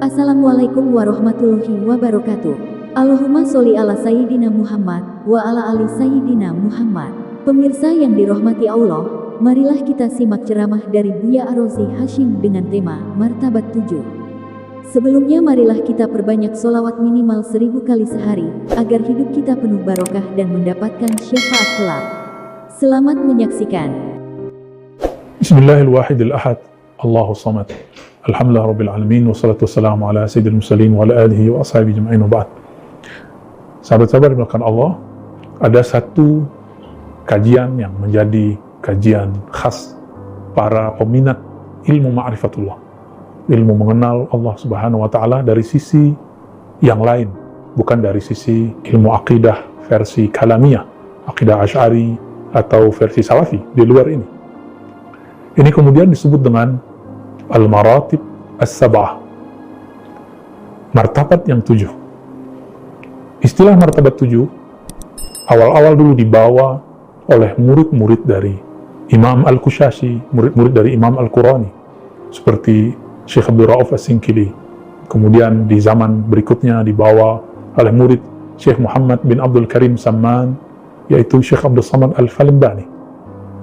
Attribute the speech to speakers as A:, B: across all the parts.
A: Assalamualaikum warahmatullahi wabarakatuh. Allahumma sholli ala Sayyidina Muhammad wa ala ali Sayyidina Muhammad. Pemirsa yang dirahmati Allah, marilah kita simak ceramah dari Buya Ar-Razi Hashim dengan tema Martabat 7. Sebelumnya marilah kita perbanyak sholawat minimal 1000 kali sehari, agar hidup kita penuh barokah dan mendapatkan syafaat kelak. Selamat menyaksikan.
B: Bismillahirrahmanirrahim. Ahad, Allahu Samad. Alhamdulillah Rabbil Alamin. Wassalatu wassalamu ala sayyidil mursalin wa ala alihi wa ashabihi jama'in wa ba'd. Sahabat-sahabat dimulakan Allah, ada satu kajian yang menjadi kajian khas para peminat ilmu ma'rifatullah, ilmu mengenal Allah Subhanahu wa Ta'ala dari sisi yang lain, bukan dari sisi ilmu akidah versi kalamiyah, akidah Asy'ari atau versi Salafi. Di luar ini kemudian disebut dengan Al-Maratib As-Sab'ah, martabat yang 7. Istilah martabat 7 awal-awal dulu dibawa oleh murid-murid dari Imam Al-Qushashi, murid-murid dari Imam Al-Qurani, seperti Syekh Abdul Rauf As-Sinkili. Kemudian di zaman berikutnya dibawa oleh murid Syekh Muhammad bin Abdul Karim Samman, yaitu Syekh Abdul Samad Al-Falimbani,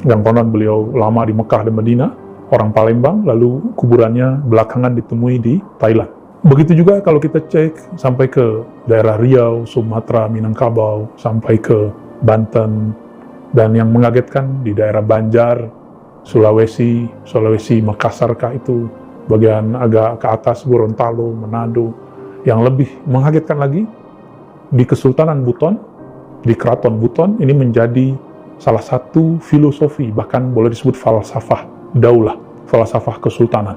B: yang konon beliau lama di Mekah dan Madinah, orang Palembang, lalu kuburannya belakangan ditemui di Thailand. Begitu juga kalau kita cek sampai ke daerah Riau, Sumatera, Minangkabau, sampai ke Banten, dan yang mengagetkan di daerah Banjar, Sulawesi, Makassar itu, bagian agak ke atas Gorontalo, Manado. Yang lebih mengagetkan lagi, di Kesultanan Buton, di Keraton Buton, ini menjadi salah satu filosofi, bahkan boleh disebut falsafah daulah, falsafah kesultanan.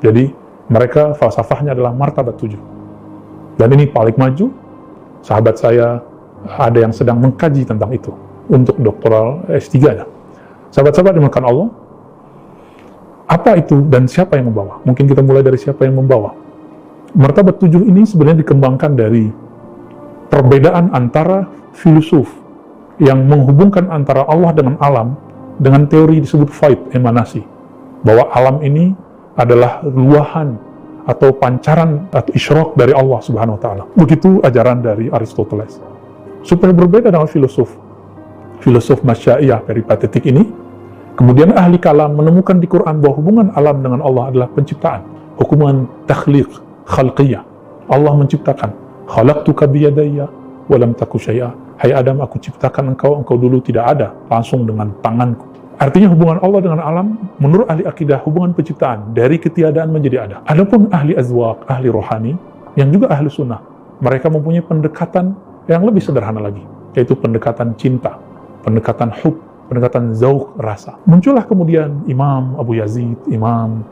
B: Jadi mereka falsafahnya adalah martabat 7. Dan ini paling maju. Sahabat saya ada yang sedang mengkaji tentang itu untuk doktoral S3-nya. Sahabat-sahabat dimakan Allah, apa itu dan siapa yang membawa? Mungkin kita mulai dari siapa yang membawa. Martabat 7 ini sebenarnya dikembangkan dari perbedaan antara filosof yang menghubungkan antara Allah dengan alam dengan teori disebut faid, emanasi, bahwa alam ini adalah luahan atau pancaran atau isyraq dari Allah Subhanahu wa Ta'ala. Begitu ajaran dari Aristoteles. Supaya berbeda dengan filosof Masya'iyah peripatetik ini, kemudian ahli kalam menemukan di Quran bahwa hubungan alam dengan Allah adalah penciptaan, hubungan takhliq, khalqiyah. Allah menciptakan, khalaqtuka biyadayya wa lam taku syai'a. Hai Adam, aku ciptakan engkau dulu tidak ada, langsung dengan tanganku. Artinya hubungan Allah dengan alam, menurut ahli akidah, hubungan penciptaan, dari ketiadaan menjadi ada. Adapun ahli azwaq, ahli rohani, yang juga ahli sunnah, mereka mempunyai pendekatan yang lebih sederhana lagi, yaitu pendekatan cinta, pendekatan hub, pendekatan zauq, rasa. Muncullah kemudian Imam Abu Yazid, Imam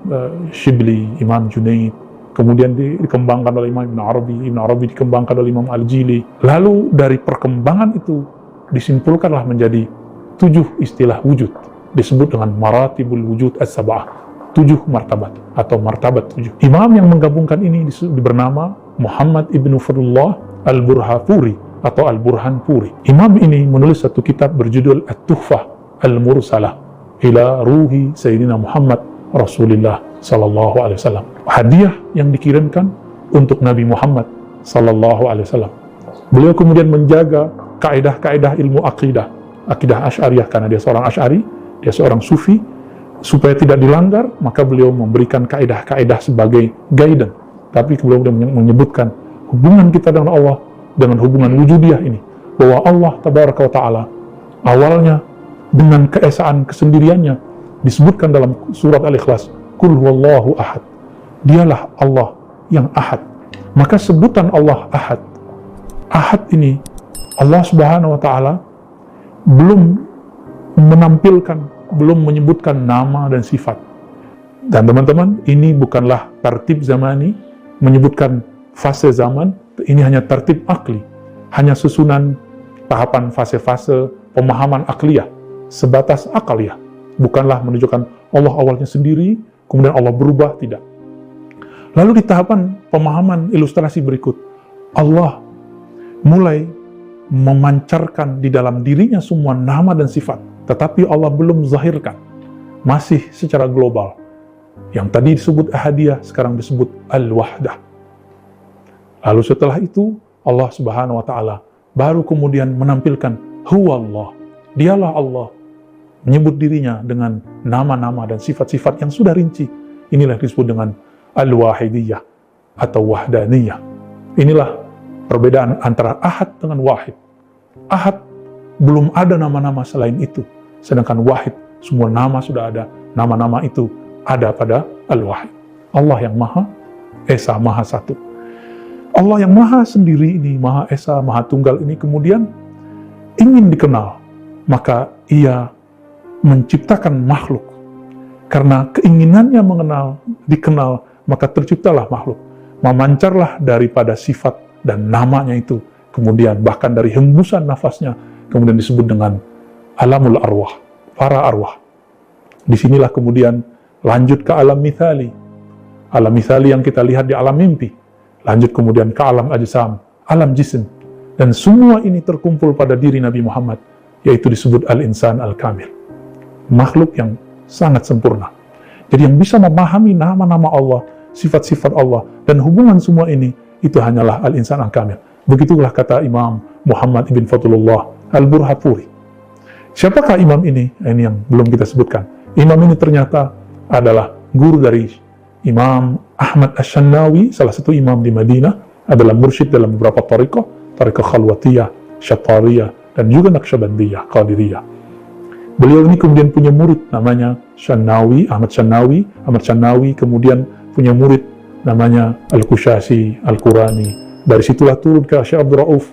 B: Shibli, Imam Junaid, kemudian dikembangkan oleh Imam Ibn Arabi dikembangkan oleh Imam Al-Jili. Lalu dari perkembangan itu disimpulkanlah menjadi 7 istilah wujud, disebut dengan Maratibul Wujud As-Sab'ah, 7 martabat atau martabat 7. Imam yang menggabungkan ini bernama Muhammad Ibn Fadlullah Al-Burhapuri atau Al-Burhanpuri. Imam ini menulis satu kitab berjudul At-Tuhfah Al-Mursalah ila Ruhi Sayyidina Muhammad Rasulullah Sallallahu Alaihi Wasallam. Hadiah yang dikirimkan untuk Nabi Muhammad Sallallahu Alaihi Wasallam. Beliau kemudian menjaga kaidah-kaidah ilmu akidah Asy'ariyah, karena dia seorang Asy'ari, dia seorang Sufi. Supaya tidak dilanggar, maka beliau memberikan kaidah-kaidah sebagai guidance. Tapi beliau menyebutkan hubungan kita dengan Allah dengan hubungan wujudiyah ini, bahwa Allah Tabaraka wa Ta'ala awalnya dengan keesaan kesendiriannya disebutkan dalam surat Al-Ikhlas, Qul huwallahu ahad, dialah Allah yang ahad. Maka sebutan Allah ahad, ahad ini Allah Subhanahu wa Ta'ala belum menampilkan, belum menyebutkan nama dan sifat. Dan teman-teman, ini bukanlah tartib zamani, menyebutkan fase zaman, ini hanya tartib akli, hanya susunan tahapan fase-fase pemahaman akliyah, sebatas akaliyah. Bukanlah menunjukkan Allah awalnya sendiri, kemudian Allah berubah, tidak. Lalu di tahapan pemahaman ilustrasi berikut, Allah mulai memancarkan di dalam dirinya semua nama dan sifat, tetapi Allah belum zahirkan, masih secara global. Yang tadi disebut ahadiyah, sekarang disebut al-wahdah. Lalu setelah itu Allah Subhanahu wa Ta'ala baru kemudian menampilkan Huwallah, dialah Allah, menyebut dirinya dengan nama-nama dan sifat-sifat yang sudah rinci. Inilah yang disebut dengan Al-Wahidiyah atau Wahdaniyah. Inilah perbedaan antara Ahad dengan Wahid. Ahad belum ada nama-nama selain itu, sedangkan Wahid semua nama sudah ada. Nama-nama itu ada pada Al-Wahid. Allah yang Maha Esa, Maha Satu. Allah yang Maha Sendiri ini, Maha Esa, Maha Tunggal ini kemudian ingin dikenal, maka Ia menciptakan makhluk. Karena keinginannya dikenal, maka terciptalah makhluk. Memancarlah daripada sifat dan namanya itu, kemudian bahkan dari hembusan nafasnya, kemudian disebut dengan alamul arwah, para arwah. Disinilah kemudian lanjut ke alam mithali. Alam mithali yang kita lihat di alam mimpi. Lanjut kemudian ke alam ajsam, alam jism. Dan semua ini terkumpul pada diri Nabi Muhammad, yaitu disebut al-insan al-kamil. Makhluk yang sangat sempurna. Jadi yang bisa memahami nama-nama Allah, sifat-sifat Allah, dan hubungan semua ini, itu hanyalah al-insan al-kamil. Begitulah kata Imam Muhammad ibn Fathullah al-Burhapuri. Siapakah imam ini? Ini yang belum kita sebutkan. Imam ini ternyata adalah guru dari Imam Ahmad Ash-Shannawi, salah satu imam di Madinah, adalah mursyid dalam beberapa tariqah Khalwatiyah, Syatariyah, dan juga Naqsyabandiyah, Qadiriyah. Beliau ini kemudian punya murid namanya Shannawi, Ahmad Shannawi. Ahmad Shannawi kemudian punya murid namanya Al-Qushasi, Al-Qurani. Dari situlah turun ke Syekh Abdul Rauf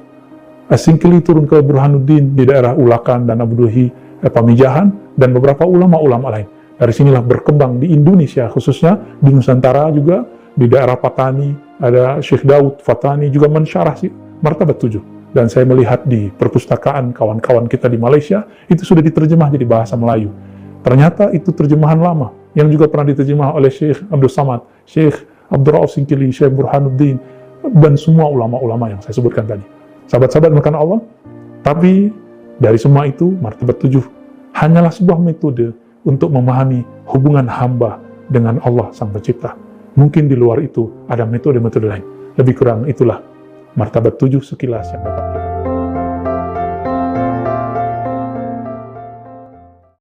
B: As-Singkili, turun ke Burhanuddin di daerah Ulakan dan Abu Duhi, Pamijahan, dan beberapa ulama-ulama lain. Dari sinilah berkembang di Indonesia, khususnya di Nusantara juga, di daerah Patani, ada Syekh Daud Fatani juga mensyarah Martabat 7. Dan saya melihat di perpustakaan kawan-kawan kita di Malaysia, itu sudah diterjemah jadi bahasa Melayu. Ternyata itu terjemahan lama, yang juga pernah diterjemah oleh Syekh Abdul Samad, Syekh Abdul Rauf Singkili, Syekh Burhanuddin, dan semua ulama-ulama yang saya sebutkan tadi. Sahabat-sahabat makan Allah, tapi dari semua itu, Martabat 7 hanyalah sebuah metode untuk memahami hubungan hamba dengan Allah Sang Pencipta. Mungkin di luar itu ada metode-metode lain. Lebih kurang itulah Martabat 7 sekilas yang dapat kita